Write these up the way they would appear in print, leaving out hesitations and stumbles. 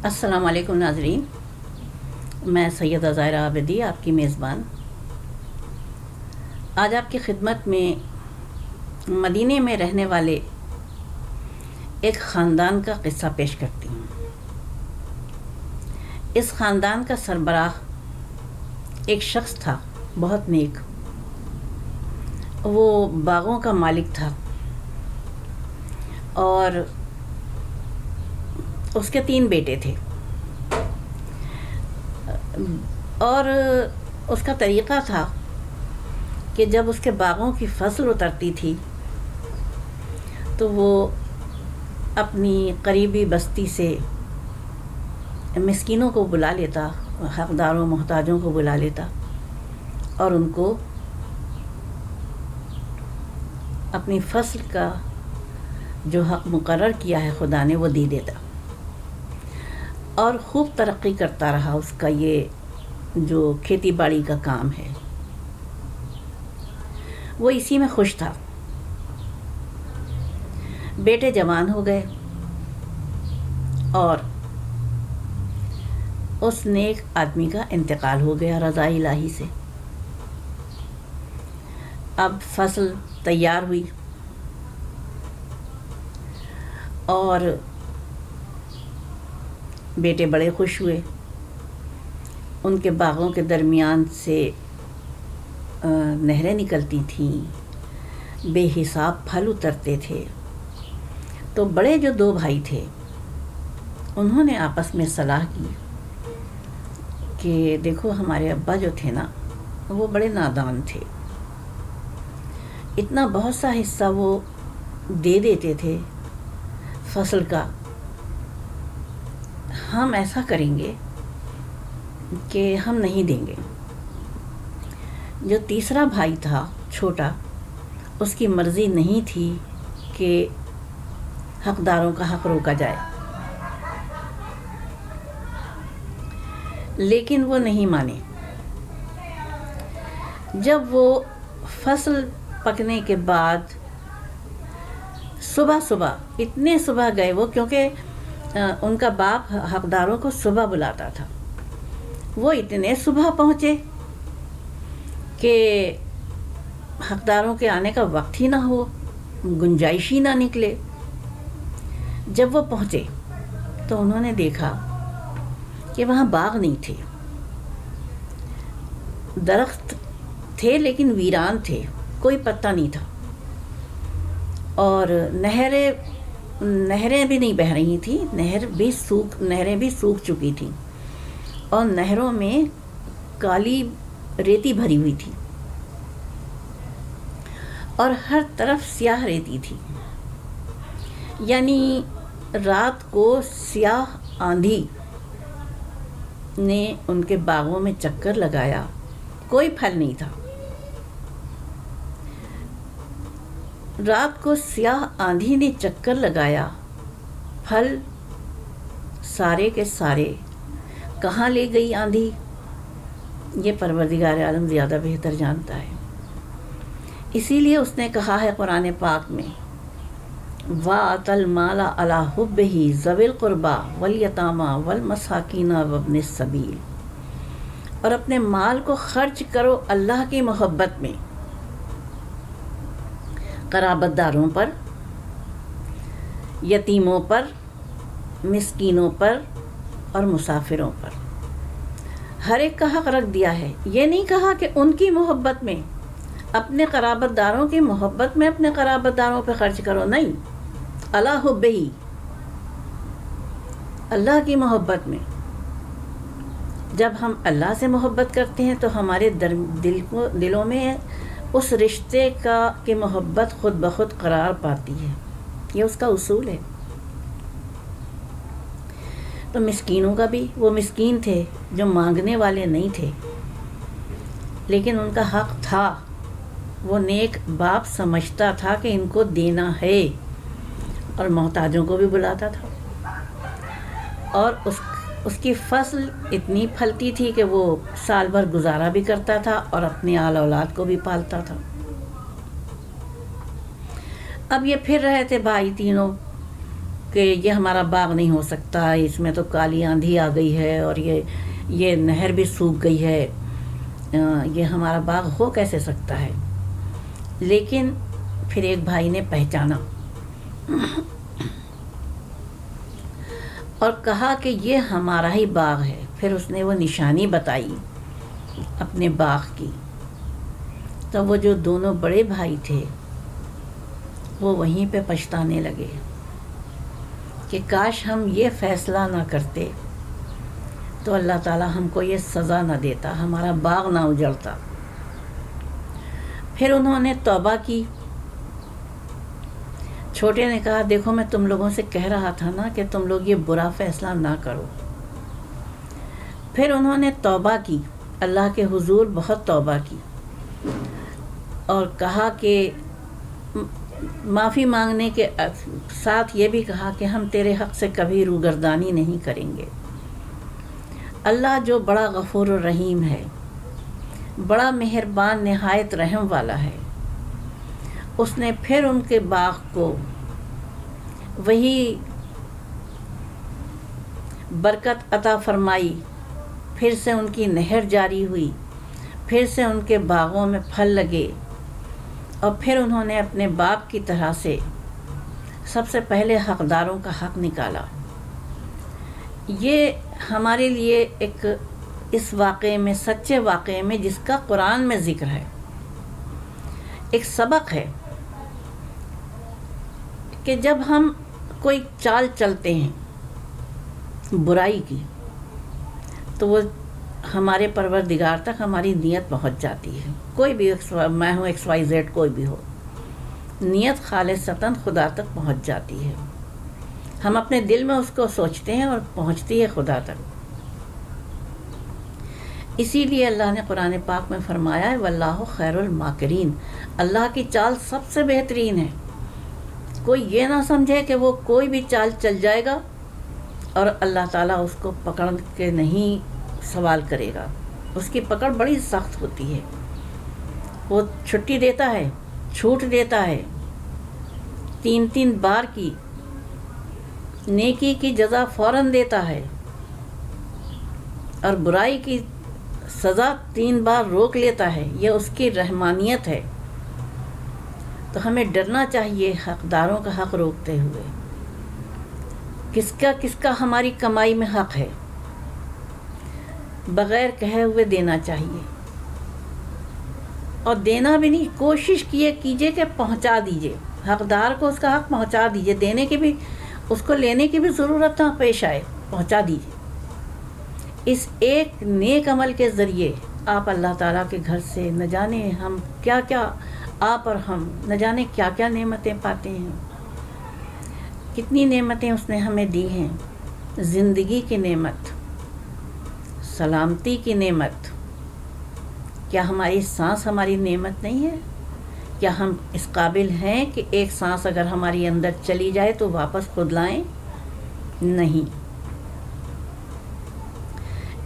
السلام علیکم ناظرین، میں سیدہ ظاہرہ عابدی آپ کی میزبان آج آپ کی خدمت میں مدینے میں رہنے والے ایک خاندان کا قصہ پیش کرتی ہوں۔ اس خاندان کا سربراہ ایک شخص تھا، بہت نیک۔ وہ باغوں کا مالک تھا اور اس کے 3 بیٹے تھے، اور اس کا طریقہ تھا کہ جب اس کے باغوں کی فصل اترتی تھی تو وہ اپنی قریبی بستی سے مسکینوں کو بلا لیتا، حقداروں محتاجوں کو بلا لیتا اور ان کو اپنی فصل کا جو حق مقرر کیا ہے خدا نے وہ دے دیتا، اور خوب ترقی کرتا رہا اس کا یہ جو کھیتی باڑی کا کام ہے، وہ اسی میں خوش تھا۔ بیٹے جوان ہو گئے اور اس نیک آدمی کا انتقال ہو گیا رضا الہی سے۔ اب فصل تیار ہوئی اور بیٹے بڑے خوش ہوئے۔ ان کے باغوں کے درمیان سے نہریں نکلتی تھیں، بے حساب پھل اترتے تھے۔ تو بڑے جو 2 بھائی تھے انہوں نے آپس میں صلاح کی کہ دیکھو ہمارے ابا جو تھے نا وہ بڑے نادان تھے، اتنا بہت سا حصہ وہ دے دیتے تھے فصل کا۔ ہم ایسا کریں گے کہ ہم نہیں دیں گے۔ جو تیسرا بھائی تھا چھوٹا، اس کی مرضی نہیں تھی کہ حقداروں کا حق روکا جائے، لیکن وہ نہیں مانے۔ جب وہ فصل پکنے کے بعد صبح اتنے صبح گئے وہ، کیونکہ ان کا باپ حقداروں کو صبح بلاتا تھا، وہ اتنے صبح پہنچے کہ حقداروں کے آنے کا وقت ہی نہ ہو، گنجائش ہی نہ نکلے۔ جب وہ پہنچے تو انہوں نے دیکھا کہ وہاں باغ نہیں تھے، درخت تھے لیکن ویران تھے، کوئی پتا نہیں تھا، اور نہریں بھی نہیں بہہ رہی تھیں، نہریں بھی سوکھ چکی تھیں، اور نہروں میں کالی ریتی بھری ہوئی تھی اور ہر طرف سیاہ ریتی تھی۔ یعنی رات کو سیاہ آندھی نے ان کے باغوں میں چکر لگایا، کوئی پھل نہیں تھا۔ رات کو سیاہ آندھی نے چکر لگایا، پھل سارے کے سارے کہاں لے گئی آندھی، یہ پروردگار عالم زیادہ بہتر جانتا ہے۔ اسی لیے اس نے کہا ہے قرآن پاک میں، وَآتَى الْمَالَ عَلَىٰ حُبِّهِ ذَوِي الْقُرْبَىٰ وَالْيَتَامَىٰ وَالْمَسَاكِينَ وَابْنِ السَّبِيلِ، اور اپنے مال کو خرچ کرو اللہ کی محبت میں، قرابت داروں پر، یتیموں پر، مسکینوں پر اور مسافروں پر، ہر ایک کا حق رکھ دیا ہے۔ یہ نہیں کہا کہ ان کی محبت میں، اپنے قرابت داروں کی محبت میں اپنے قرابت داروں پہ خرچ کرو، نہیں، علی حبہ، اللہ کی محبت میں۔ جب ہم اللہ سے محبت کرتے ہیں تو ہمارے دلوں میں اس رشتے کی محبت خود بخود قرار پاتی ہے، یہ اس کا اصول ہے۔ تو مسکینوں کا بھی، وہ مسکین تھے جو مانگنے والے نہیں تھے، لیکن ان کا حق تھا، وہ نیک باپ سمجھتا تھا کہ ان کو دینا ہے، اور محتاجوں کو بھی بلاتا تھا، اور اس کی فصل اتنی پھلتی تھی کہ وہ سال بھر گزارا بھی کرتا تھا اور اپنے آل اولاد کو بھی پالتا تھا۔ اب یہ پھر رہے تھے بھائی تینوں کہ یہ ہمارا باغ نہیں ہو سکتا، اس میں تو کالی آندھی آ گئی ہے اور یہ نہر بھی سوکھ گئی ہے، یہ ہمارا باغ ہو کیسے سکتا ہے؟ لیکن پھر ایک بھائی نے پہچانا اور کہا کہ یہ ہمارا ہی باغ ہے۔ پھر اس نے وہ نشانی بتائی اپنے باغ کی، تو وہ جو دونوں بڑے بھائی تھے وہ وہیں پہ پچھتانے لگے کہ کاش ہم یہ فیصلہ نہ کرتے تو اللہ تعالیٰ ہم کو یہ سزا نہ دیتا، ہمارا باغ نہ اجڑتا۔ پھر انہوں نے توبہ کی۔ چھوٹے نے کہا دیکھو میں تم لوگوں سے کہہ رہا تھا نا کہ تم لوگ یہ برا فیصلہ نہ کرو۔ پھر انہوں نے توبہ کی، اللہ کے حضور بہت توبہ کی اور کہا کہ معافی مانگنے کے ساتھ یہ بھی کہا کہ ہم تیرے حق سے کبھی روگردانی نہیں کریں گے۔ اللہ جو بڑا غفور الرحیم ہے، بڑا مہربان نہایت رحم والا ہے، اس نے پھر ان کے باغ کو وہی برکت عطا فرمائی، پھر سے ان کی نہر جاری ہوئی، پھر سے ان کے باغوں میں پھل لگے، اور پھر انہوں نے اپنے باپ کی طرح سے سب سے پہلے حقداروں کا حق نکالا۔ یہ ہمارے لیے ایک اس واقعے میں، سچے واقعے میں جس کا قرآن میں ذکر ہے، ایک سبق ہے کہ جب ہم کوئی چال چلتے ہیں برائی کی تو وہ ہمارے پروردگار تک ہماری نیت پہنچ جاتی ہے۔ کوئی بھی، میں ہوں ایکس وائی زیڈ، کوئی بھی ہو، نیت خالصتاً خدا تک پہنچ جاتی ہے۔ ہم اپنے دل میں اس کو سوچتے ہیں اور پہنچتی ہے خدا تک۔ اسی لیے اللہ نے قرآن پاک میں فرمایا ہے واللہ خیر الماکرین، اللہ کی چال سب سے بہترین ہے۔ کوئی یہ نہ سمجھے کہ وہ کوئی بھی چال چل جائے گا اور اللہ تعالیٰ اس کو پکڑ کے نہیں سوال کرے گا۔ اس کی پکڑ بڑی سخت ہوتی ہے، وہ چھٹی دیتا ہے، چھوٹ دیتا ہے، 3 بار کی نیکی کی جزا فوراً دیتا ہے اور برائی کی سزا 3 بار روک لیتا ہے۔ یہ اس کی رحمانیت ہے۔ تو ہمیں ڈرنا چاہیے حقداروں کا حق روکتے ہوئے۔ کس کا ہماری کمائی میں حق ہے، بغیر کہے ہوئے دینا چاہیے، اور دینا بھی نہیں، کوشش کیجئے کہ پہنچا دیجئے حقدار کو، اس کا حق پہنچا دیجئے، دینے کی بھی، اس کو لینے کی بھی ضرورت نہ پیش آئے، پہنچا دیجئے۔ اس ایک نیک عمل کے ذریعے آپ اللہ تعالیٰ کے گھر سے نہ جانے ہم کیا کیا، آپ اور ہم نہ جانے کیا کیا نعمتیں پاتے ہیں۔ کتنی نعمتیں اس نے ہمیں دی ہیں، زندگی کی نعمت، سلامتی کی نعمت۔ کیا ہماری سانس ہماری نعمت نہیں ہے؟ کیا ہم اس قابل ہیں کہ ایک سانس اگر ہماری اندر چلی جائے تو واپس خود لائیں؟ نہیں۔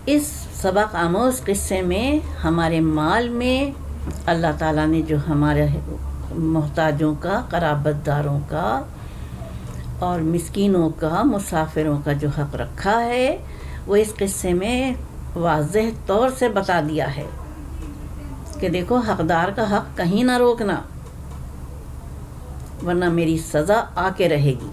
اس سبق آموز قصے میں ہمارے مال میں اللہ تعالیٰ نے جو ہمارے محتاجوں کا، قرابت داروں کا اور مسکینوں کا، مسافروں کا جو حق رکھا ہے، وہ اس قصے میں واضح طور سے بتا دیا ہے کہ دیکھو حقدار کا حق کہیں نہ روکنا، ورنہ میری سزا آ کے رہے گی۔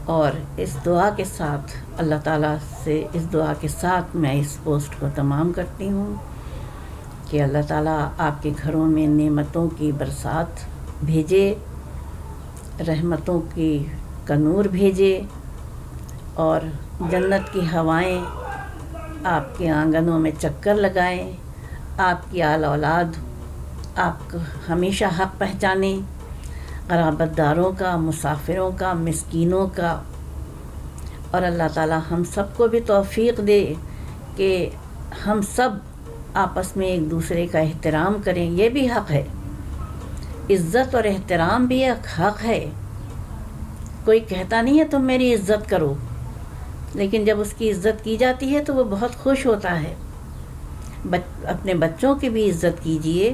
اور اس دعا کے ساتھ، اللہ تعالیٰ سے اس دعا کے ساتھ میں اس پوسٹ کو تمام کرتی ہوں کہ اللہ تعالیٰ آپ کے گھروں میں نعمتوں کی برسات بھیجے، رحمتوں کا نور بھیجے، اور جنت کی ہوائیں آپ کے آنگنوں میں چکر لگائیں، آپ کی آل اولاد آپ کو ہمیشہ حق پہچانیں، قرابت داروں کا، مسافروں کا، مسکینوں کا، اور اللہ تعالیٰ ہم سب کو بھی توفیق دے کہ ہم سب آپس میں ایک دوسرے کا احترام کریں۔ یہ بھی حق ہے، عزت اور احترام بھی ایک حق ہے۔ کوئی کہتا نہیں ہے تم میری عزت کرو، لیکن جب اس کی عزت کی جاتی ہے تو وہ بہت خوش ہوتا ہے۔ اپنے بچوں کی بھی عزت کیجئے،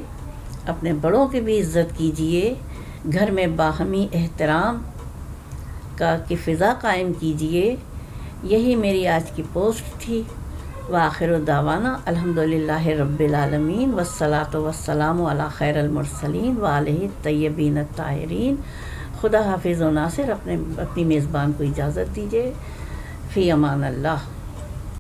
اپنے بڑوں کی بھی عزت کیجئے، گھر میں باہمی احترام کی فضا قائم کیجیے۔ یہی میری آج کی پوسٹ تھی۔ وآخر دعوانا الحمدللہ رب العالمین والصلاة والسلام علی خیر المرسلین وآلہ الطیبین الطاہرین۔ خدا حافظ و ناصر۔ اپنی میزبان کو اجازت دیجیے۔ فی امان اللہ۔